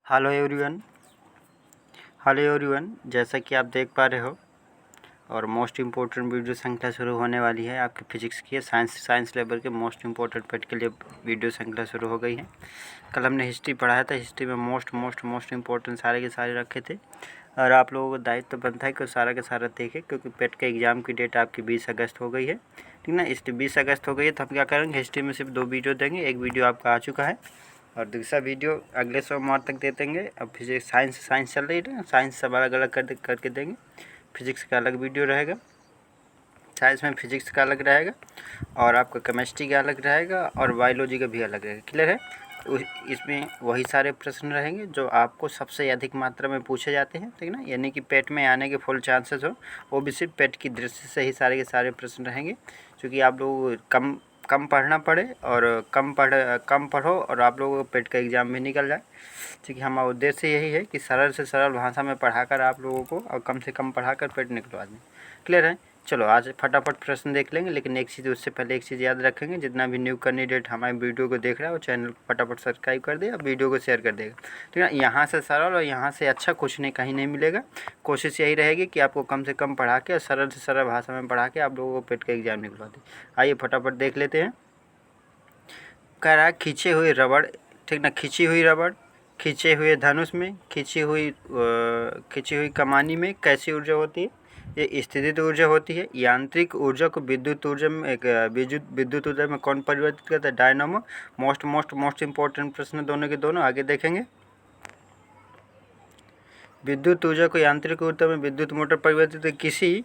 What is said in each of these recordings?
Hello everyone. जैसा कि आप देख पा रहे हो और मोस्ट इम्पोर्टेंट वीडियो श्रृंखला शुरू होने वाली है आपके फिजिक्स की। साइंस लेवल के मोस्ट इम्पोर्टेंट पार्ट के लिए वीडियो श्रृंखला शुरू हो गई है। कल हमने हिस्ट्री पढ़ाया था। हिस्ट्री में मोस्ट इम्पोर्टेंट सारे के सारे रखे थे और आप लोगों को दायित्व तो बनता है कि सारा का सारा देखें, क्योंकि पेट के एग्ज़ाम की डेट आपकी 20 अगस्त हो गई है, ठीक ना। इस 20 अगस्त हो गई है तो हम क्या करेंगे, हिस्ट्री में सिर्फ 2 वीडियो देंगे। एक वीडियो आपका आ चुका है और दूसरा वीडियो अगले सोमवार तक दे देंगे। अब फिजिक्स साइंस चल रही है ना, साइंस सब अलग अलग करके देंगे। फिजिक्स का अलग वीडियो रहेगा, साइंस में फिजिक्स का अलग रहेगा और आपका केमिस्ट्री का अलग रहेगा और बायोलॉजी का भी अलग रहेगा। क्लियर है। इसमें वही सारे प्रश्न रहेंगे जो आपको सबसे अधिक मात्रा में पूछे जाते हैं, ठीक ना, यानी कि पेट में आने के फुल चांसेस हो, वो भी सिर्फ पेट की दृष्टि से ही सारे के सारे प्रश्न रहेंगे। क्योंकि आप लोग कम पढ़ना पड़े और कम पढ़ो और आप लोगों को पेट का एग्ज़ाम भी निकल जाए। क्योंकि हमारा उद्देश्य यही है कि सरल से सरल भाषा में पढ़ाकर आप लोगों को और कम से कम पढ़ाकर पेट निकलवा दें। क्लियर है। चलो आज फटाफट प्रश्न देख लेंगे, लेकिन एक चीज़ उससे पहले एक चीज़ याद रखेंगे, जितना भी न्यू कैंडिडेट हमारे वीडियो को देख रहा है वो चैनल को फटाफट सब्सक्राइब कर दे और वीडियो को शेयर कर देगा, ठीक है। यहाँ से सरल और यहाँ से अच्छा कुछ नहीं, कहीं नहीं मिलेगा। कोशिश यही रहेगी कि आपको कम से कम पढ़ा के और सरल से सरल भाषा में पढ़ा के आप लोगों को पेट का एग्ज़ाम निकलवा दें। आइए फटाफट देख लेते हैं। कह रहा है खींचे हुए रबड़, ठीक ना, खींची हुई रबड़, खींचे हुए धनुष में, खींची हुई कमानी में कैसी ऊर्जा होती है? ये स्थितिज ऊर्जा होती है। यांत्रिक ऊर्जा को विद्युत ऊर्जा में विद्युत ऊर्जा में कौन परिवर्तित करता है? डायनामो। मोस्ट इम्पोर्टेंट प्रश्न दोनों के दोनों, आगे देखेंगे। विद्युत ऊर्जा को यांत्रिक ऊर्जा में विद्युत मोटर परिवर्तित, किसी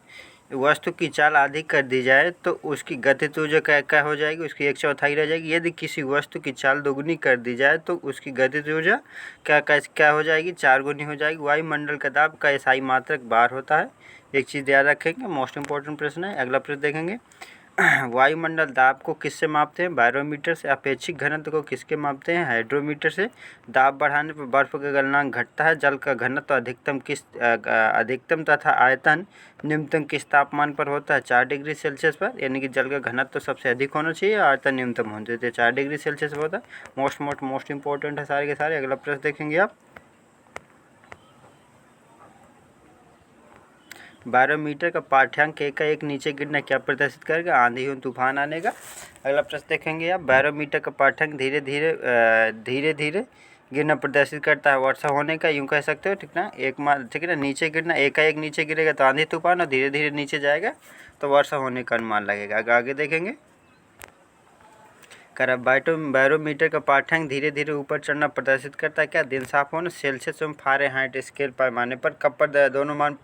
वस्तु की चाल अधिक कर दी जाए तो उसकी गतिज ऊर्जा क्या हो जाएगी? उसकी 1/4 रह जाएगी। यदि किसी वस्तु की चाल दोगुनी कर दी जाए तो उसकी गतिज ऊर्जा क्या हो जाएगी? 4 गुनी हो जाएगी। वायुमंडल का दाब का SI मात्रक बार होता है। एक चीज़ याद रखेंगे, मोस्ट इंपॉर्टेंट प्रश्न है। अगला प्रश्न देखेंगे। वायुमंडल दाब को किससे मापते हैं? बैरोमीटर से। अपेक्षिक घनत्व को किसके मापते हैं? हाइड्रोमीटर से। दाब बढ़ाने पर बर्फ का गलनांक घटता है। जल का घनत्व अधिकतम तथा आयतन न्यूनतम किस तापमान पर होता है? 4 डिग्री सेल्सियस पर। यानी कि जल का घनत्व तो सबसे अधिक होना चाहिए, आयतन न्यूनतम होना चाहिए, 4 डिग्री सेल्सियस पर होता है। मोस्ट इंपॉर्टेंट है सारे के सारे। अगला प्रश्न देखेंगे आप। बैरोमीटर का पाठ्यांक एकाएक नीचे गिरना क्या प्रदर्शित करेगा? आंधी और तूफान आने का। अगला प्रश्न देखेंगे आप। बैरोमीटर का पाठ्यांक धीरे धीरे गिरना प्रदर्शित करता है वर्षा होने का, यूँ कह सकते हो, ठीक ना। ठीक है ना, नीचे गिरना, एकाएक नीचे गिरेगा तो आंधी तूफान, और धीरे धीरे नीचे जाएगा तो वर्षा होने का अनुमान लगेगा। आगे देखेंगे। बैरोमीटर का पाठ्यांक धीरे धीरे ऊपर चढ़ना प्रदर्शित करता है क्या? दिन साफ होना। सेल्सियस एवं फ़ारेनहाइट स्केल पैमाने पर कब पर दोनों मान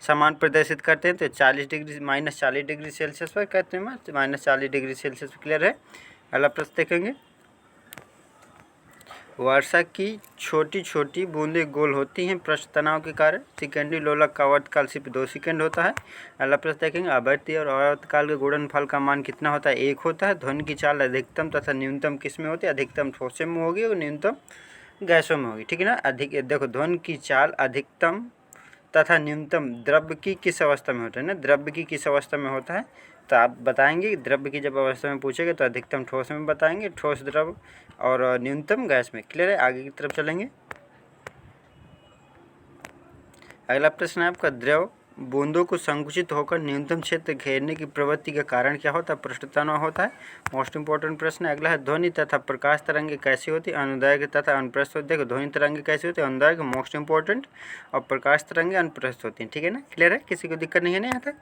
समान प्रदर्शित करते हैं? तो -40 डिग्री सेल्सियस पर कहते हैं, -40 डिग्री सेल्सियस। क्लियर है। अगला प्रश्न देखेंगे। वर्षा की छोटी छोटी बूंदें गोल होती हैं पृष्ठ तनाव के कारण। सेकेंडरी लोलक का आवर्तकाल सिर्फ 2 सेकंड होता है। अगला प्रश्न देखेंगे। आवर्ती और आवर्तकाल के गुणनफल का मान कितना होता है? 1 होता है। ध्वनि की चाल अधिकतम तथा न्यूनतम किस में होती है? अधिकतम ठोस में होगी और न्यूनतम गैसों में होगी, ठीक है ना। देखो, ध्वनि की चाल अधिकतम तथा न्यूनतम द्रव्य की किस अवस्था में होता है ना? द्रव्य की किस अवस्था में होता है तो आप बताएंगे। द्रव्य की जब अवस्था में पूछेगा तो अधिकतम ठोस में बताएंगे, ठोस द्रव, और न्यूनतम गैस में। क्लियर है। आगे की तरफ चलेंगे। अगला प्रश्न है आपका। द्रव बूंदों को संकुचित होकर न्यूनतम क्षेत्र घेरने की प्रवृत्ति का कारण क्या होता है? पृष्ठ तनाव होता है। मोस्ट इंपॉर्टेंट प्रश्न है। अगला है। ध्वनि तथा प्रकाश तरंगे कैसी होती है? अनुदैर्घ्य तथा अनुप्रस्थ होती है। देखो, ध्वनि तरंगे कैसी होती है? अनुदैर्घ्य, मोस्ट इंपॉर्टेंट, और प्रकाश तरंगे अनुप्रस्थ होती हैं, ठीक है ना। क्लियर है, किसी को दिक्कत नहीं है ना यहाँ तक?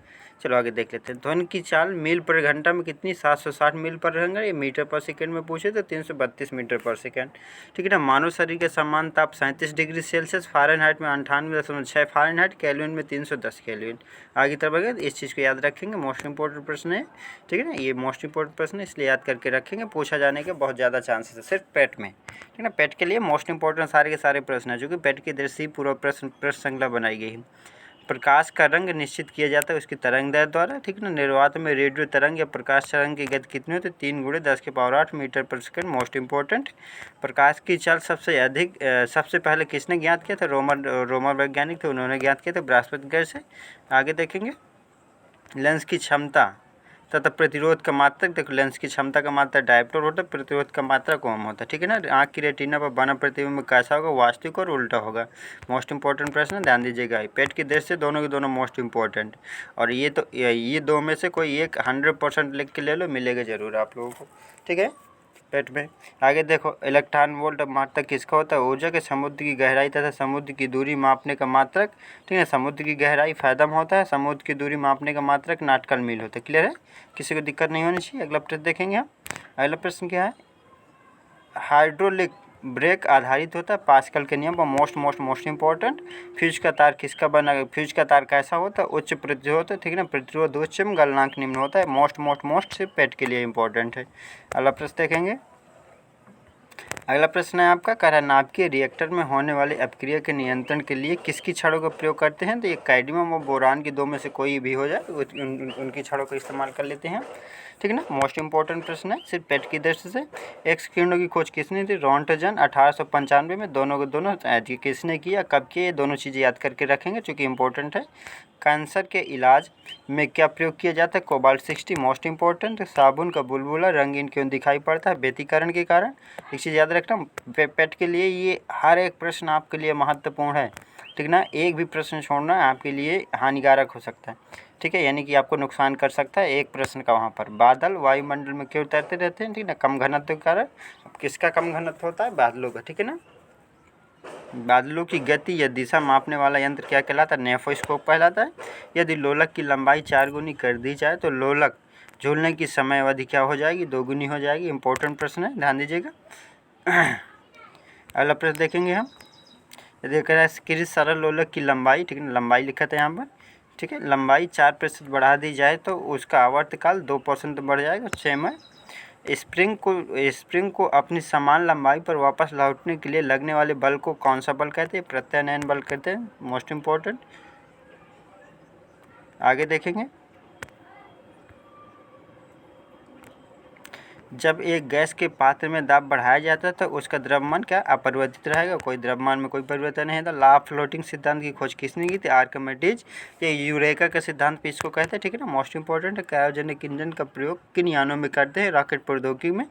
चलो आगे देख लेते हैं। ध्वनि की चाल मील पर घंटा में कितनी? 760 मील पर घंटा। ये मीटर पर सेकेंड में पूछे तो 332 मीटर पर सेकेंड, ठीक है ना। मानव शरीर के समान ताप 37 डिग्री सेल्सियस, फ़ारेनहाइट में 98.6 फ़ारेनहाइट, केल्विन में 310 केल्विन। आगे तरफ अगर इस चीज़ को याद रखेंगे। मोस्ट इंपॉर्टेंट प्रश्न है, ठीक है ना। ये मोस्ट इंपॉर्टेंट प्रश्न है, इसलिए याद करके रखेंगे। पूछा जाने के बहुत ज़्यादा चांसेस है सिर्फ पेट में, ठीक है ना। पेट के लिए मोस्ट इंपॉर्टेंट सारे के सारे प्रश्न है, जो कि पेट की दृष्टि पूरा प्रश्न श्रृंखला बनाई गई है। प्रकाश का रंग निश्चित किया जाता है उसकी तरंगदैर्घ्य द्वारा, ठीक है ना। निर्वात में रेडियो तरंग या प्रकाश तरंग की गति कितनी होती है? 3 × 10⁸ मीटर पर सेकंड। Most important. प्रकाश की चाल सबसे पहले किसने ज्ञात किया था? रोमन वैज्ञानिक थे, उन्होंने ज्ञात किया था बृहस्पति ग्रह से। आगे देखेंगे। लेंस की क्षमता तथा प्रतिरोध का मात्रक, देखो लेंस की क्षमता का मात्रा डायप्टर होता है, प्रतिरोध का मात्रा कम होता है, ठीक है ना। आँख की रेटिना पर बना प्रतिबिंब कैसा होगा, वास्तविक और उल्टा होगा। मोस्ट इंपॉर्टेंट प्रश्न, ध्यान दीजिएगा। पेट की दृष्टि से दोनों के दोनों मोस्ट इंपॉर्टेंट, और ये दो में से कोई एक 100% लिख के ले लो, मिलेगा जरूर आप लोगों को, ठीक है। पेट में आगे देखो, इलेक्ट्रॉन वोल्ट मात्रक किसका होता है, ऊर्जा के। समुद्र की गहराई तथा समुद्र की दूरी मापने का मात्रक, ठीक है। समुद्र की गहराई फैदम होता है, समुद्र की दूरी मापने का मात्रक नाटकल मील होता है। क्लियर है, किसी को दिक्कत नहीं होनी चाहिए। अगला प्रश्न देखेंगे हम। अगला प्रश्न क्या है, हाइड्रोलिक ब्रेक आधारित होता है पास्कल के नियम पर। मोस्ट इंपॉर्टेंट, फ्यूज का तार किसका बना, फ्यूज का तार कैसा होता है, उच्च प्रतिरोध, ठीक है ना। प्रतिरोध उच्च में, गलनांक निम्न होता है। मोस्ट सिर्फ पेट के लिए इंपॉर्टेंट है। अगला प्रश्न देखेंगे। अगला प्रश्न है आपका, कह रहा है नाभिकीय रिएक्टर में होने वाली अपक्रिया के नियंत्रण के लिए किसकी छड़ों का प्रयोग करते हैं। तो ये कैडमियम और बोरान की दो में से कोई भी हो जाए, उनकी छड़ों का इस्तेमाल कर लेते हैं, ठीक है ना। मोस्ट इंपॉर्टेंट प्रश्न है, सिर्फ पेट की दृष्टि से। एक्स किरणों की खोज किसने की, रॉन्टजन 1895 में। दोनों के दोनों किसने किया, कब किया, ये दोनों चीज़ें याद करके रखेंगे चूँकि इंपॉर्टेंट है। कैंसर के इलाज में क्या प्रयोग किया जाता है, कोबाल्ट 60। मोस्ट इंपॉर्टेंट, साबुन का बुलबुला रंगीन क्यों दिखाई पड़ता है, व्यतिकरण के कारण। एक चीज़ याद रखना, पेट के लिए ये हर एक प्रश्न आपके लिए महत्वपूर्ण है, ठीक ना। एक भी प्रश्न छोड़ना आपके लिए हानिकारक हो सकता है, ठीक है, यानी कि आपको नुकसान कर सकता है एक प्रश्न का। वहाँ पर बादल वायुमंडल में क्यों तैरते रहते हैं, ठीक ना, कम घनत्व के कारण। किसका कम घनत्व होता है, बादलों का, ठीक है ना। बादलों की गति या दिशा मापने वाला यंत्र क्या कहलाता है, नेफोस्कोप कहलाता है। यदि लोलक की लंबाई 4 गुनी कर दी जाए तो लोलक झूलने की समय अवधि क्या हो जाएगी, 2 गुनी हो जाएगी। इंपॉर्टेंट प्रश्न है, ध्यान दीजिएगा। अगला प्रश्न देखेंगे हम। यदि कह रहा है किसी सरल लोलक की लंबाई, ठीक है, लंबाई लिखा था यहाँ पर, ठीक है, लंबाई 4% बढ़ा दी जाए तो उसका आवर्तकाल 2% बढ़ जाएगा। सेम है। स्प्रिंग को अपनी समान लंबाई पर वापस लौटने के लिए लगने वाले बल को कौन सा बल कहते हैं, प्रत्यानयन बल कहते हैं। मोस्ट इंपॉर्टेंट, आगे देखेंगे। जब एक गैस के पात्र में दाब बढ़ाया जाता है तो उसका द्रव्यमान क्या अपरिवर्तित रहेगा, कोई द्रव्यमान में कोई परिवर्तन नहीं है। लॉ ऑफ फ्लोटिंग सिद्धांत की खोज किसने की थी, आर्किमिडीज। ये यूरेका का सिद्धांत पे इसको कहते हैं, ठीक है ना। मोस्ट इंपॉर्टेंट है, क्रायोजेनिक इंजन का प्रयोग किन यानों में करते हैं, रॉकेट प्रौद्योगिकी में।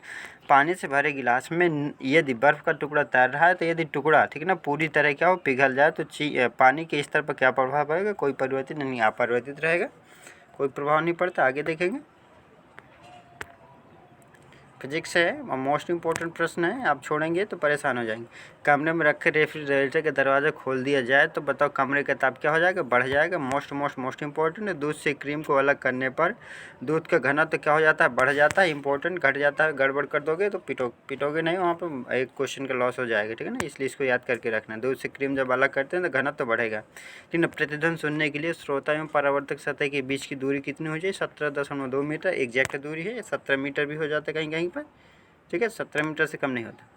पानी से भरे गिलास में यदि बर्फ़ का टुकड़ा तैर रहा है तो यदि टुकड़ा, ठीक है ना, पूरी तरह क्या हो पिघल जाए तो पानी के स्तर पर क्या प्रभाव पड़ेगा, कोई परिवर्तन नहीं, अपरिवर्तित रहेगा, कोई प्रभाव नहीं पड़ता। आगे देखेंगे। फिजिक्स है और मोस्ट इंपॉर्टेंट प्रश्न है, आप छोड़ेंगे तो परेशान हो जाएंगे। कमरे में रखे रेफ्रिजरेटर का दरवाज़ा खोल दिया जाए तो बताओ कमरे का ताप क्या हो जाएगा, बढ़ जाएगा। मोस्ट इंपॉर्टेंट है, दूध से क्रीम को अलग करने पर दूध का घनत्व तो क्या हो जाता है, बढ़ जाता है। इंपॉर्टेंट, घट जाता है, गड़बड़ कर दोगे तो पिटोगे नहीं, वहाँ पर एक क्वेश्चन का लॉस हो जाएगा, ठीक है ना। इसलिए इसको याद करके रखना, दूध से क्रीम जब अलग करते हैं तो घनत्व तो बढ़ेगा, ठीक है। प्रतिध्वनि सुनने के लिए श्रोता एवं परावर्तक सतह के बीच की दूरी कितनी हो जाए, 17.2 मीटर। एग्जैक्ट दूरी है, 17 मीटर भी हो जाता है कहीं कहीं पर, ठीक है, 17 मीटर से कम नहीं होता।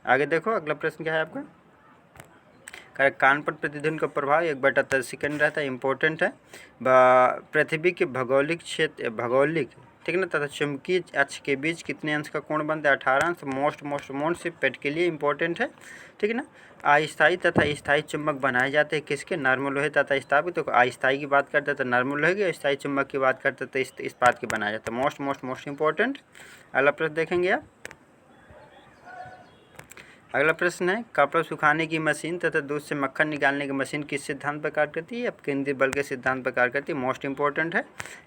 आगे देखो, अगला प्रश्न क्या है आपका, कान पर प्रतिध्वनि का प्रभाव 1/10 सेकंड रहता है। इंपॉर्टेंट है। पृथ्वी के भौगोलिक क्षेत्र, ठीक है ना, तथा चुंबकीय अक्ष के बीच कितने अंश का कोण बनता है, 18 अंश। मोस्ट सिर्फ पेट के लिए इंपॉर्टेंट है, ठीक है ना। अस्थायी तथा स्थायी चुंबक बनाए जाते हैं किसके, नर्म लोहे तथा स्थापित। तो अस्थायी की बात करते हैं तो नर्म लोहे की, स्थायी चुंबक की बात करते हैं तो इस्पात की बनाया जाता है। Most important. अगला प्रश्न देखेंगे आप। अगला प्रश्न है, कपड़ा सुखाने की मशीन तथा दूध से मक्खन निकालने की मशीन किस सिद्धांत पर कार्य करती है, अब केंद्रीय बल के सिद्धांत पर कार्य करती है। मोस्ट इंपॉर्टेंट है।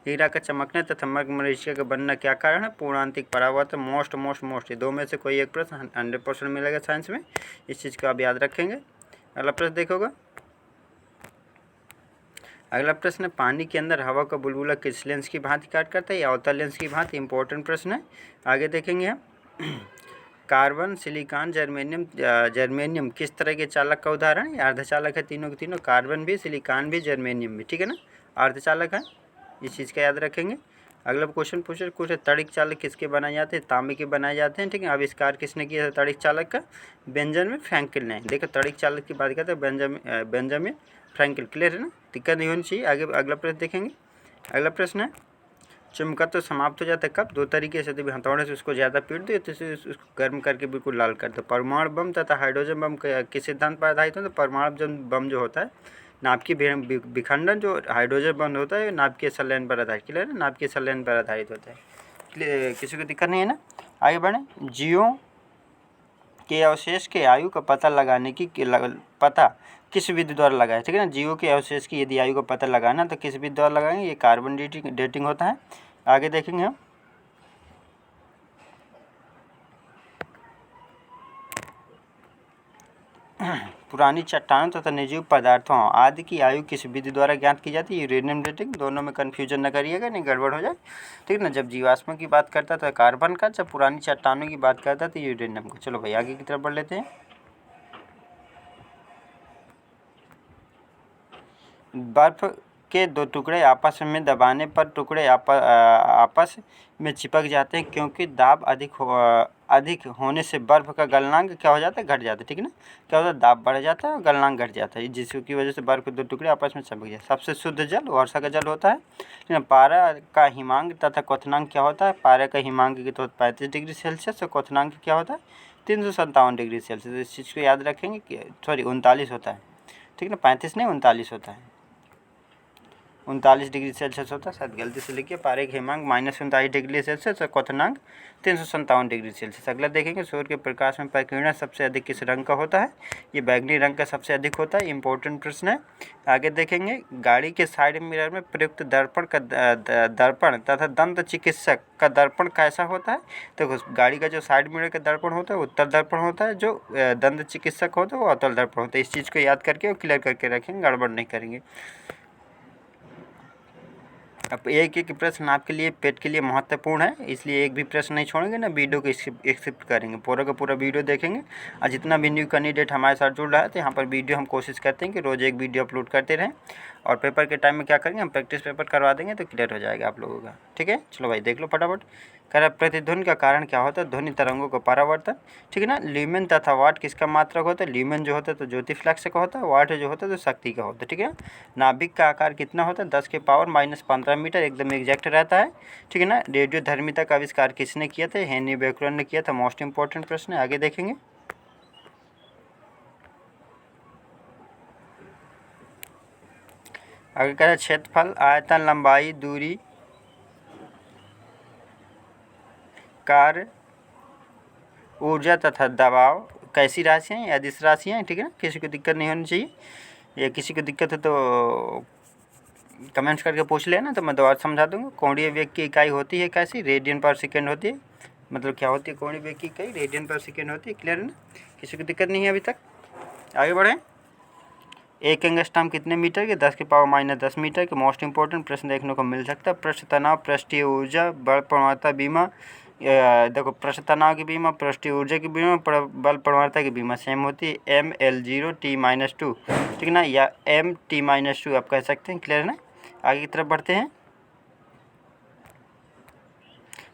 हीरा का चमकने तथा मरमरीचिका का बनना क्या कारण है, पूर्णांतिक परावर्तन। मोस्ट ये दो में से कोई एक प्रश्न 100% मिलेगा साइंस में, इस चीज़ को आप याद रखेंगे। अगला प्रश्न देखोगा। अगला प्रश्न है, पानी के अंदर हवा का बुलबुला किस लेंस की भांति कार्य करता है, या अवतल लेंस की भांति। इंपॉर्टेंट प्रश्न है, आगे देखेंगे हम। कार्बन, सिलिकॉन, जर्मेनियम किस तरह के चालक का उदाहरण है, अर्धचालक है तीनों के तीनों, कार्बन भी, सिलिकॉन भी, जर्मेनियम भी, ठीक है ना, अर्धचालक है, इस चीज़ का याद रखेंगे। अगला क्वेश्चन पूछे कुछ, तड़िक चालक किसके बनाए जाते हैं, तांबे के बनाए जाते हैं, ठीक है। आविष्कार किसने किया था तड़िक चालक का, बेंजामिन फ्रैंकलिन ने। देखो तड़िक चालक की बात करते हैं बेंजामिन फ्रैंकलिन। क्लियर है ना, दिक्कत नहीं होनी चाहिए। आगे अगला प्रश्न देखेंगे। अगला प्रश्न है, चुंबकत्व तो समाप्त हो जाता है कब, 2 तरीके से। यदि हथौड़े से उसको ज़्यादा पीट दो तो उसको गर्म करके बिल्कुल लाल कर दो। परमाणु बम तथा हाइड्रोजन बम किस सिद्धांत पर आधारित हो, तो परमाणु बम जो होता है नाभिकीय विखंडन जो हाइड्रोजन बंध होता है नाभिकीय संलयन पर आधारित, क्लियर है, नाभिकीय संलयन पर आधारित होता है। किसी को दिक्कत नहीं है ना? आगे बढ़ें। जीवों के अवशेष के आयु का पता लगाने की पता किस विधि द्वारा लगाए, ठीक है ना? जीवों के अवशेष की यदि आयु का पता लगाना तो किस विधि द्वारा लगाएंगे? ये कार्बन डेटिंग होता है। आगे देखेंगे हम। पुरानी चट्टानों तथा निर्जीव पदार्थों आदि की आयु किस विधि द्वारा ज्ञात की जाती है? Uranium dating. दोनों में कन्फ्यूजन न करिएगा, नहीं गड़बड़ हो जाए, ठीक है ना? जब जीवाश्म की बात करता तो कार्बन का, जब पुरानी चट्टानों की बात करता तो यूरेनियम का। चलो भाई आगे की तरफ बढ़ लेते हैं। बर्फ के दो टुकड़े आपस में दबाने पर टुकड़े आपस में चिपक जाते हैं क्योंकि दाब अधिक होने से बर्फ का गलनांक क्या हो जाता है? घट जाता है, ठीक है ना? क्या होता है? दाब बढ़ जाता है और गलनांक घट जाता है, जिसकी वजह से बर्फ के दो टुकड़े आपस में चिपक जाते हैं। सबसे शुद्ध जल वर्षा का जल होता है, ठीक है? पारा का हिमांक तथा क्वथनांक क्या होता है? पारा का हिमांक की तो 35 डिग्री सेल्सियस और क्वथनांक क्या होता है? 357 डिग्री सेल्सियस। इस चीज़ को याद रखेंगे कि 39 होता है, ठीक है ना? 35 नहीं 39 होता है, 39 डिग्री सेल्सियस होता है, शायद गलती से लिखिए। पारे का हिमांक -39 डिग्री सेल्सियस और क्वथनांक 357 डिग्री सेल्सियस। अगला देखेंगे, सूर्य के प्रकाश में परिकिरण सबसे अधिक किस रंग का होता है? ये बैगनी रंग का सबसे अधिक होता है। इंपॉर्टेंट प्रश्न है। आगे देखेंगे, गाड़ी के साइड मिरर में प्रयुक्त दर्पण तथा दंत चिकित्सक का दर्पण कैसा होता है? तो गाड़ी का जो साइड मिरर का दर्पण होता है उत्तर दर्पण होता है, जो दंत चिकित्सक होता है वो अवतल दर्पण होता है। इस चीज़ को याद करके और क्लियर करके रखेंगे, गड़बड़ नहीं करेंगे। अब एक एक प्रश्न आपके लिए पेट के लिए महत्वपूर्ण है, इसलिए एक भी प्रश्न नहीं छोड़ेंगे ना, वीडियो को स्किप करेंगे, पूरा का पूरा वीडियो देखेंगे। और जितना भी न्यू कैंडिडेट हमारे साथ जुड़ रहा है तो यहाँ पर वीडियो हम कोशिश करते हैं कि रोज़ एक वीडियो अपलोड करते रहें। और पेपर के टाइम में क्या करेंगे, हम प्रैक्टिस पेपर करवा देंगे तो क्लियर हो जाएगा आप लोगों का, ठीक है? चलो भाई देख लो फटाफट। कह रहा प्रतिध्वनि का कारण क्या होता है? ध्वनि तरंगों का परावर्तन, ठीक है ना? ल्यूमेन तथा वाट किसका मात्रक होता है? ल्यूमेन जो होता है तो ज्योतिफ्लक्स का होता है, वाट जो होता है तो शक्ति का होता है, ठीक है? नाभिक का आकार कितना होता है? 10 के पावर -15 मीटर, एकदम एग्जैक्ट रहता है, ठीक है ना? रेडियो धर्मिता का आविष्कार किसने किया था? हेनरी बेकरल ने किया था। मोस्ट इंपॉर्टेंट प्रश्न है, आगे देखेंगे। आगे कह रहा है क्षेत्रफल, आयतन, लंबाई, दूरी, कार्य, ऊर्जा तथा दबाव कैसी राशियाँ हैं? अदिश राशियाँ हैं, ठीक है ना? किसी को दिक्कत नहीं होनी चाहिए, या किसी को दिक्कत है तो कमेंट्स करके पूछ लेना तो मैं दोबारा समझा दूँगा। कोणीय वेग की इकाई होती है कैसी? रेडियन पर सेकेंड होती है। मतलब क्या होती है कोणीय वेग की इकाई? रेडियन पर सेकेंड होती है, क्लियर है ना? किसी को दिक्कत नहीं है अभी तक? आगे बढ़ें। एक एंगस्ट्रॉम कितने मीटर के? 10 के पावर -10 मीटर के। मोस्ट इंपॉर्टेंट प्रश्न देखने को मिल सकता है। पृष्ठ तनाव, पृष्ठीय ऊर्जा, बल प्रवणता बीमा। देखो, पृष्ठ तनाव की बीमा, पृष्ठीय ऊर्जा की बीमा, बल प्रवणता की बीमा सेम होती है, mL0 T-2, ठीक है ना? या MT-2 आप कह सकते हैं, क्लियर है ना? आगे की तरफ बढ़ते हैं।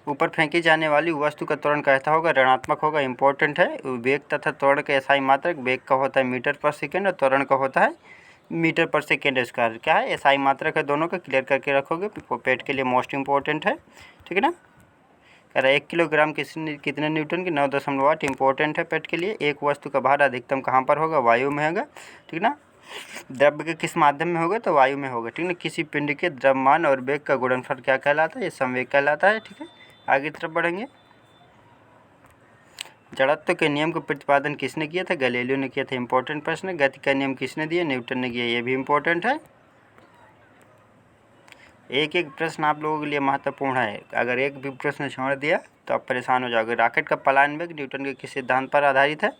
ऊपर फेंकी जाने वाली वस्तु का त्वरण कैसा होगा? ऋणात्मक होगा। इंपॉर्टेंट है। वेग तथा त्वरण का एसआई मात्रक, वेग का होता है मीटर पर सेकेंड और त्वरण का होता है मीटर पर सेकेंड स्क्वायर। क्या है? एसआई मात्रक है, दोनों का क्लियर करके रखोगे, पेट के लिए मोस्ट इंपॉर्टेंट है, ठीक है ना? कह रहा है 1 किलोग्राम कितने न्यूटन की? 9.8 इंपॉर्टेंट है पेट के लिए। एक वस्तु का भार अधिकतम कहाँ पर होगा? वायु में होगा, ठीक है ना? द्रव्य के किस माध्यम में होगा? तो वायु में होगा, ठीक है ना? किसी पिंड के द्रव्यमान और वेग का गुणनफल क्या कहलाता है? ये संवेग कहलाता है, ठीक है? आगे की तरफ बढ़ेंगे। जड़त्व के नियम का प्रतिपादन किसने किया था? गैलीलियो ने किया था। इंपॉर्टेंट प्रश्न है। गति का नियम किसने दिया? न्यूटन ने किया, ये भी इंपॉर्टेंट है। एक एक प्रश्न आप लोगों के लिए महत्वपूर्ण है, अगर एक भी प्रश्न छोड़ दिया तो आप परेशान हो जाओगे। रॉकेट का पलायन वेग न्यूटन के किस सिद्धांत पर आधारित है?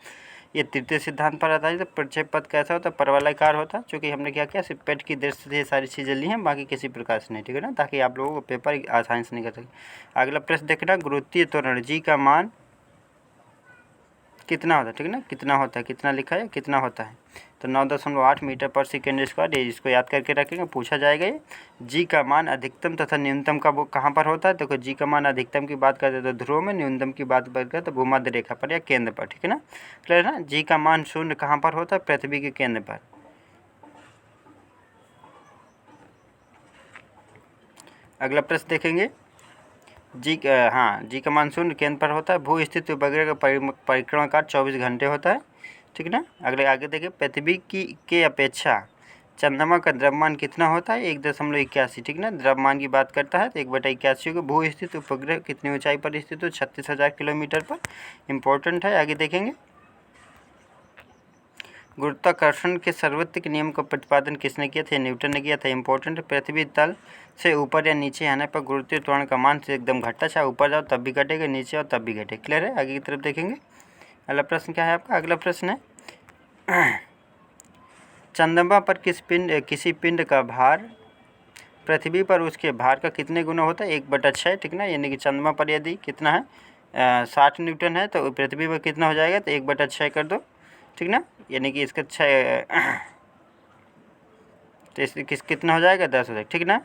ये तृतीय सिद्धांत पर आधारित है। प्रक्षेपपथ कैसा होता है? परवलयाकार होता है। चूँकि हमने क्या किया, सिर्फ पेट की दृष्टि से ये सारी चीज़ें ली हैं, बाकी किसी प्रकार से नहीं, ठीक है ना? ताकि आप लोगों को पेपर आसानी से नहीं कर सके। अगला प्रश्न देखना, गुरुत्वीय त्वरण जी का मान कितना होता है? ठीक है ना? कितना होता है, कितना लिखा है, कितना होता है? तो 9.8 मीटर पर सेकेंड स्क्वायर। ये इसको याद करके रखेंगे, पूछा जाएगा ये। जी का मान अधिकतम तथा न्यूनतम का वो कहाँ पर होता है? देखो, जी का मान अधिकतम की बात करते तो ध्रुव में, न्यूनतम की बात करते तो भूमध्य रेखा पर या केंद्र पर, ठीक है ना? क्लियर है ना? जी का मान 0 कहाँ पर होता है? पृथ्वी के केंद्र पर। अगला प्रश्न देखेंगे, जी का मान 0 केंद्र पर होता है। भू स्थित उपग्रह का परिक्रमा काल 24 घंटे होता है, ठीक है ना? अगले आगे देखिए, पृथ्वी की के अपेक्षा चंद्रमा का द्रव्यमान कितना होता है 1.81, ठीक ना, द्रव्यमान की बात करता है तो 1/81 को। भू स्थित उपग्रह कितनी ऊंचाई पर स्थित हो 36,000 किलोमीटर पर, इंपॉर्टेंट है। आगे देखेंगे, गुरुत्वाकर्षण के सर्वत्र के नियम का प्रतिपादन किसने किया था, न्यूटन ने किया था, इंपॉर्टेंट है। पृथ्वी तल से ऊपर या नीचे आने पर गुरुत्वीय त्वरण का मान से एकदम घटता, चाहे ऊपर जाओ तब भी घटेगा, नीचे आओ तब भी घटेगा, क्लियर है। आगे की तरफ देखेंगे, अगला प्रश्न क्या है आपका, अगला प्रश्न है चंद्रमा पर किसी पिंड का भार पृथ्वी पर उसके भार का कितने गुना होता है 1/6, ठीक ना, यानी कि चंद्रमा पर यदि कितना है 60 न्यूटन है तो पृथ्वी पर कितना हो जाएगा, तो 1/6 कर दो, ठीक ना, यानी कि इसका 6 तो इसलिए कितना हो जाएगा 10 हो जाएगा, ठीक ना।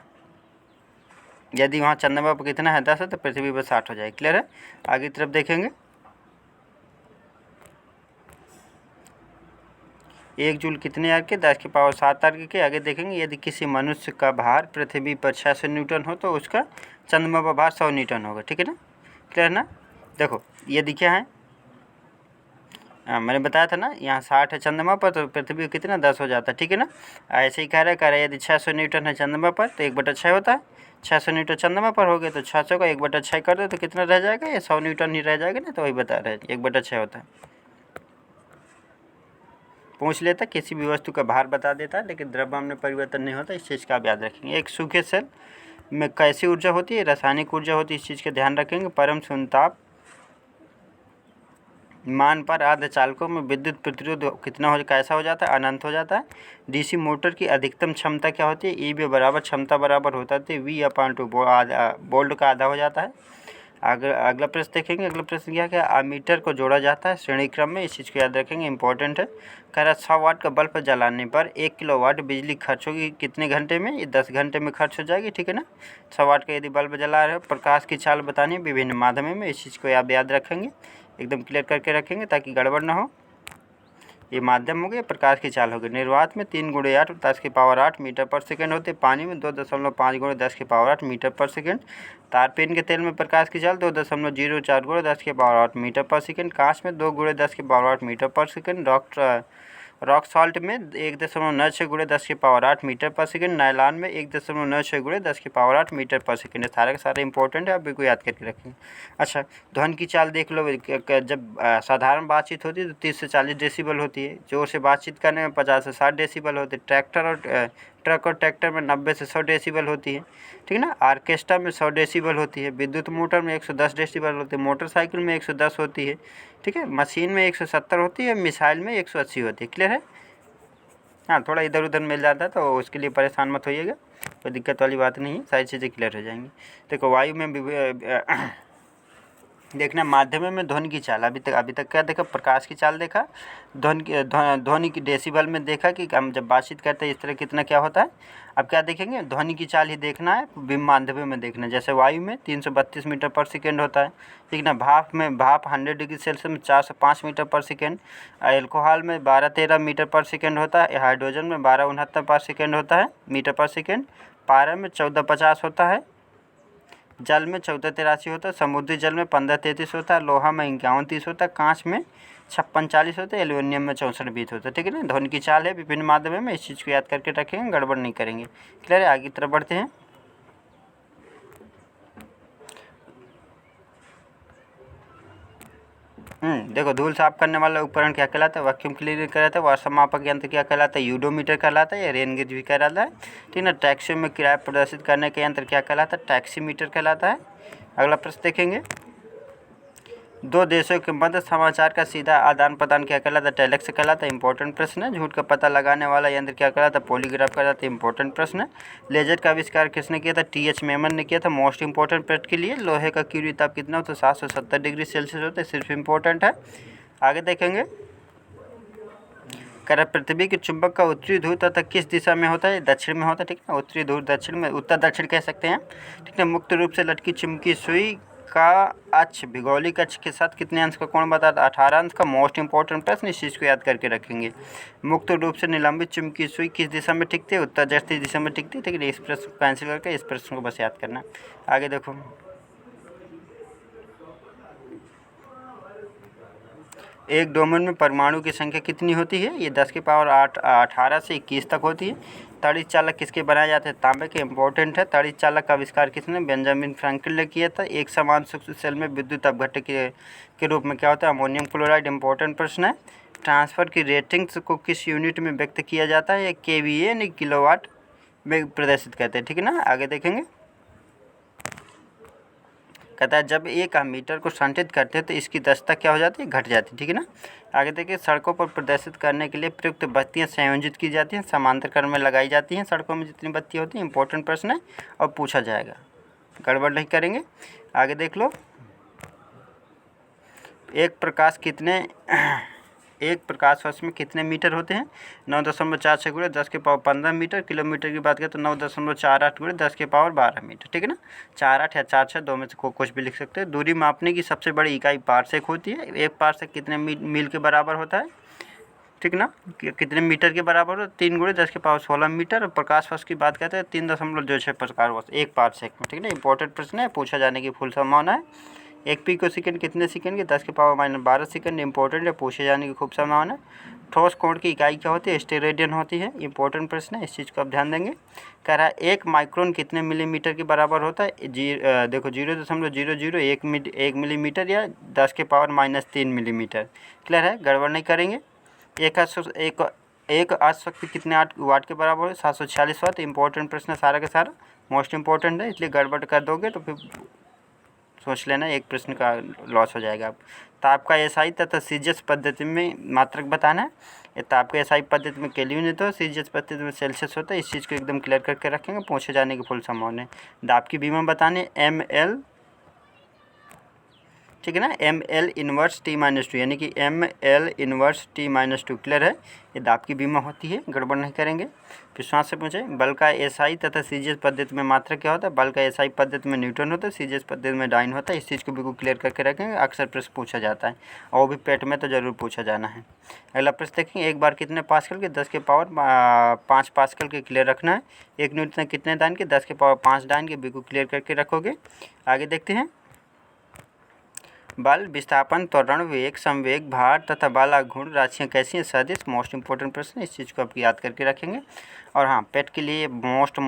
यदि वहाँ चंद्रमा पर कितना है 10 है तो पृथ्वी पर 60 हो जाएगा, क्लियर है। आगे तरफ देखेंगे, 1 जूल कितने अर्क के 10⁻7 अर्क के। आगे देखेंगे, यदि किसी मनुष्य का भार पृथ्वी पर 600 न्यूटन हो तो उसका चंद्रमा पर भार 100 न्यूटन होगा, ठीक है ना, क्लियर ना। देखो यदि क्या है, मैंने बताया था ना, यहाँ 60 है चंद्रमा पर तो पृथ्वी पर कितना 10 हो जाता है, ठीक है ना। ऐसे ही कह रहा है यदि 600 न्यूटन है चंद्रमा पर तो 1/6 होता है, 600 न्यूटन चंद्रमा पर हो गया तो 600 का 1/6 कर दो तो कितना रह जाएगा, ये 100 न्यूटन ही रह जाएगा ना, तो वही बता रहे हैं 1/6 होता है। पूछ लेता किसी भी वस्तु का भार बता देता है, लेकिन द्रव्यमान में परिवर्तन नहीं होता, इस चीज़ का आप याद रखेंगे। एक सूखे सेल में कैसी ऊर्जा होती है, रासायनिक ऊर्जा होती है, इस चीज़ का ध्यान रखेंगे। परम शून्य ताप मान पर अर्धचालकों में विद्युत प्रतिरोध कितना हो, कैसा हो जाता है, अनंत हो जाता है। डीसी मोटर की अधिकतम क्षमता क्या होती है, ईबी बराबर क्षमता बराबर होता है V/2 वोल्ट का आधा हो जाता है। अगला प्रश्न देखेंगे, अगला प्रश्न क्या है, अमीटर को जोड़ा जाता है श्रेणी क्रम में, इस चीज़ को याद रखेंगे, इंपॉर्टेंट है। कह रहा 100 वाट का बल्ब जलाने पर 1 किलोवाट बिजली खर्च होगी कितने घंटे में, ये 10 घंटे में खर्च हो जाएगी, ठीक है ना। 100 वाट का यदि बल्ब जला रहे हो, प्रकाश की चाल बतानी है विभिन्न माध्यमों में, इस चीज़ को आप याद रखेंगे, एकदम क्लियर करके रखेंगे ताकि गड़बड़ ना हो। ये माध्यम हो गया, प्रकाश की चाल हो गई। निर्वात में 3 × 8 10⁸ मीटर पर सेकेंड होते, पानी में 2.5 × 10⁸ मीटर पर सेकेंड। तारपीन के तेल में प्रकाश की चाल 2.04 × 10⁸ मीटर पर सेकेंड। कांच में 2 × 10⁸ मीटर पर सेकेंड। रॉक सॉल्ट में 1.96 × 10⁸ मीटर पर सेकेंड। नायलॉन में 1.96 × 10⁸ मीटर पर सेकेंड। सारे के सारे इंपॉर्टेंट है, आप बिल्कुल याद करके रखेंगे। अच्छा, ध्वनि की चाल देख लो, जब साधारण बातचीत होती है तो 30 से 40 डेसिबल होती है, जोर से बातचीत करने में 50 से 60 डेसिबल होते हैं। ट्रक और ट्रैक्टर में 90 से 100 डेसिबल होती है, ठीक है ना। ऑर्केस्ट्रा में 100 डेसिबल होती है। विद्युत मोटर में 110 डेसिबल होती है। मोटरसाइकिल में 110 होती है, ठीक है। मशीन में 170 होती है, मिसाइल में 180 होती है, क्लियर है। हाँ, थोड़ा इधर उधर मिल जाता है तो उसके लिए परेशान मत होइएगा, कोई दिक्कत वाली बात नहीं है, सारी चीज़ें क्लियर हो जाएंगी। देखो वायु में देखना माध्यम में ध्वनि की चाल, अभी तक क्या देखा, प्रकाश की चाल देखा, ध्वनि की डेसिबल में देखा कि हम जब बातचीत करते हैं इस तरह कितना क्या होता है। अब क्या देखेंगे, ध्वनि की चाल ही देखना है, विम माध्यम में देखना है। जैसे वायु में 332 मीटर पर सेकेंड होता है, ठीक ना। भाप में 100 डिग्री सेल्सियस में 405 मीटर पर सेकेंड। एल्कोहल में 12-13 मीटर पर सेकेंड होता है। हाइड्रोजन में 1269 पर सेकेंड होता है, मीटर पर सेकेंड। पारा में 1450 होता है। जल में 1483 होता है। समुद्री जल में 1533 होता है। लोहा में 5130 होता है। कांच में 5640 होता है। एल्यूमिनियम में 6420 होता है, ठीक है ना। ध्वनि की चाल है विभिन्न माध्यमों में, इस चीज़ को याद करके रखेंगे, गड़बड़ नहीं करेंगे, क्लियर है। आगे की तरफ बढ़ते हैं। देखो धूल साफ करने वाला उपकरण क्या कहलाता है, वैक्यूम क्लीनर कहलाता है। वर्षा मापक यंत्र क्या कहलाता है, यूडोमीटर कहलाता है या रेन गेज भी कहलाता है, ठीक ना। टैक्सी में किराया प्रदर्शित करने का यंत्र क्या कहलाता है, टैक्सीमीटर कहलाता है। अगला प्रश्न देखेंगे, दो देशों के मध्य समाचार का सीधा आदान प्रदान क्या कहलाता है, टेलेक्स कहलाता है, इंपॉर्टेंट प्रश्न है। झूठ का पता लगाने वाला यंत्र क्या कहलाता है, पॉलीग्राफ कहलाता है, इंपॉर्टेंट प्रश्न है। लेजर का आविष्कार किसने किया था, TH मेमन ने किया था, मोस्ट इंपॉर्टेंट प्रश्न के लिए। लोहे का क्यूरी ताप कितना होता है, 770 डिग्री सेल्सियस होता है, सिर्फ इंपॉर्टेंट है। आगे देखेंगे, कर पृथ्वी के चुंबक का उत्तरी ध्रुव तथा किस दिशा में होता है, दक्षिण में होता है, ठीक है। उत्तरी ध्रुव दक्षिण में, उत्तर दक्षिण कह सकते हैं, ठीक है। मुक्त रूप से लटकी चुंबकीय सुई का अक्ष भौगोलिक अक्ष के साथ कितने अंश का कोण बताता है, 18 अंश का। मोस्ट इंपॉर्टेंट प्रश्न, इस चीज़ को याद करके रखेंगे। मुक्त रूप से निलंबित चुंबकीय सुई किस दिशा में टिकती है, उत्तर दक्षिण दिशा में टिकती है, ठीक है। इस प्रश्न को कैंसिल करके इस प्रश्न को बस याद करना। आगे देखो, एक डोमेन में परमाणु की संख्या कितनी होती है? ये 10 की पावर 18 से 21 तक होती है। तड़ित चालक किसके बनाए जाते हैं? तांबे के। इंपॉर्टेंट है। तड़ित चालक का आविष्कार किसने? बेंजामिन फ्रैंकलिन ने किया था। एक समान सूक्ष्म सेल में विद्युत अपघट्य के रूप में क्या होता है? Ammonium chloride. इंपॉर्टेंट प्रश्न है। ट्रांसफर की रेटिंग्स को किस यूनिट में व्यक्त किया जाता है? केवीए यानी किलोवाट में प्रदर्शित करते हैं। ठीक है ना, आगे देखेंगे। कहता है जब एक मीटर को संचित करते हैं तो इसकी दक्षता क्या हो जाती है? घट जाती है। ठीक है ना, आगे देखिए। सड़कों पर प्रदर्शित करने के लिए प्रयुक्त बत्तियां संयोजित की जाती हैं, समांतर क्रम में लगाई जाती हैं सड़कों में जितनी बत्तियां होती हैं। इंपॉर्टेंट प्रश्न है और पूछा जाएगा, गड़बड़ नहीं करेंगे। आगे देख लो। एक प्रकाश वर्ष में कितने मीटर होते हैं? 9.4 से गुणे 10 के पावर 15 मीटर। किलोमीटर की बात करें तो 9.48 गुणे 10 के पावर 12 मीटर। ठीक है ना, 48 या 4 दो में से कुछ भी लिख सकते हैं। दूरी मापने की सबसे बड़ी इकाई पारसेक होती है। एक पारसेक कितने मील के बराबर होता है? ठीक ना, कितने मीटर के बराबर हो? 3 गुणे 10 के पावर 16 मीटर। और प्रकाश वर्ष की बात करते हैं 3.26 प्रकाश वर्ष एक पारसेक में। ठीक है ना, इंपॉर्टेंट प्रश्न है, पूछा जाने की फुल संभावना है। एक पिको सेकंड कितने सेकंड के? 10 के पावर -12 सेकंड। इंपॉर्टेंट है, पूछे जाने की खूब संभावना है। ठोस कोण की इकाई क्या होती है? स्टेरेडियन होती है। इंपॉर्टेंट प्रश्न है, इस चीज़ को आप ध्यान देंगे। कह रहा है 1 माइक्रोन कितने मिलीमीटर के बराबर होता है? देखो 0.001 मिलीमीटर या 10 के पावर -3 मिलीमीटर। क्लियर है, गड़बड़ नहीं करेंगे। एक अर्थ शक्ति कितने वाट के बराबर है? 746 वाट। इंपॉर्टेंट प्रश्न है सारा का सारा, मोस्ट इंपॉर्टेंट है, इसलिए गड़बड़ कर दोगे तो फिर सोच लेना एक प्रश्न का लॉस हो जाएगा। ताप का एसआई तथा सीजियस पद्धति में मात्रक बताना है। ये ताप का एसआई पद्धति में केल्विन होता है, सीजियस पद्धति में सेल्सियस होता है। इस चीज़ को एकदम क्लियर करके रखेंगे, पूछे जाने की फुल संभावना है। दाब की बीमा बताने ml, ठीक है ना, ml इनवर्स T-2 यानी कि ml इनवर्स T-2। क्लियर है, ये दाब की बीमा होती है, गड़बड़ नहीं करेंगे। फिर सांस से पूछे बल का एसआई तथा सीजीएस पद्धति में मात्रक क्या होता है? बल का एसआई पद्धति में न्यूटन होता है, सीजीएस पद्धति में डाइन होता है। इस चीज़ को बिल्कुल क्लियर करके रखेंगे, अक्सर प्रश्न पूछा जाता है और वो भी पेट में तो जरूर पूछा जाना है। अगला प्रश्न देखेंगे, एक बार कितने पास्कल के? 10 के पावर 5 पास्कल के। क्लियर रखना है। एक न्यूटन कितने डाइन के? 10 के पावर 5 डाइन के। बिल्कुल क्लियर करके रखोगे। आगे देखते हैं। बल, विस्थापन, त्वरण, वेग, संवेग, भार तथा बल गुण राशियाँ कैसी हैं? सदिश। मोस्ट इंपॉर्टेंट प्रश्न है, इस चीज़ को आप याद करके रखेंगे। और हाँ, पेट के लिए मोस्ट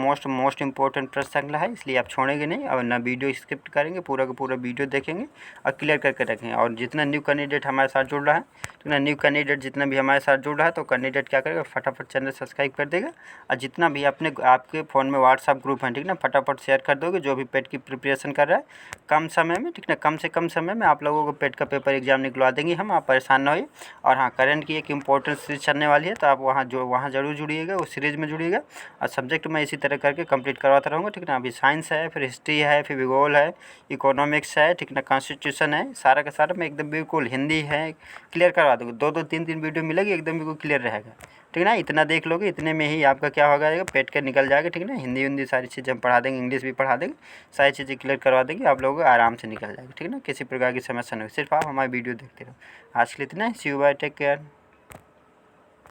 इंपॉर्टेंट प्रश्न अगला है, इसलिए आप छोड़ेंगे नहीं और ना वीडियो स्किप करेंगे, पूरा का पूरा वीडियो देखेंगे और क्लियर करके रखेंगे। और जितना न्यू कैंडिडेट हमारे साथ जुड़ रहा है, तो ना न्यू कैंडिडेट जितना भी हमारे साथ जुड़ रहा है, तो कैंडिडेट क्या करेगा? फटाफट चैनल सब्सक्राइब कर देगा। और जितना भी आपके फ़ोन में व्हाट्सअप ग्रुप है, ठीक ना, फटाफट शेयर कर दोगे। जो भी पेट की प्रिपरेशन कर रहा है कम समय में, ठीक ना, कम से कम समय में आप लोगों को पेट का पेपर एग्जाम निकलवा देंगे हम, आप परेशान ना होइए। और हाँ, करंट की एक इंपॉर्टेंट सीरीज चलने वाली है, तो आप वहाँ जरूर जुड़िएगा, उस सीरीज़ में जुड़िएगा। और सब्जेक्ट मैं इसी तरह करके कंप्लीट करवाता रहूँगा, ठीक ना। अभी साइंस है, फिर हिस्ट्री है, फिर भूगोल है, इकोनॉमिक्स है, ठीक ना, कॉन्स्टिट्यूशन है, सारा का सारा मैं एकदम बिल्कुल, हिंदी है, क्लियर करवा दूँगा। 2-2 3-3 वीडियो मिलेगी, एकदम बिल्कुल क्लियर रहेगा, ठीक ना। इतना देख लोगे, इतने में ही आपका क्या हो जाएगा? पेट का निकल जाएगा, ठीक ना। हिंदी सारी चीज़ें हम पढ़ा देंगे, इंग्लिश भी पढ़ा देंगे, सारी चीज़ें क्लियर करवा देंगे, आप लोगों को आराम से निकल जाएगा, ठीक ना। किसी प्रकार की समस्या नहीं, सिर्फ आप हमारी वीडियो देखते रहो। आज के लिए इतना ही। सी यू, बाय, टेक केयर।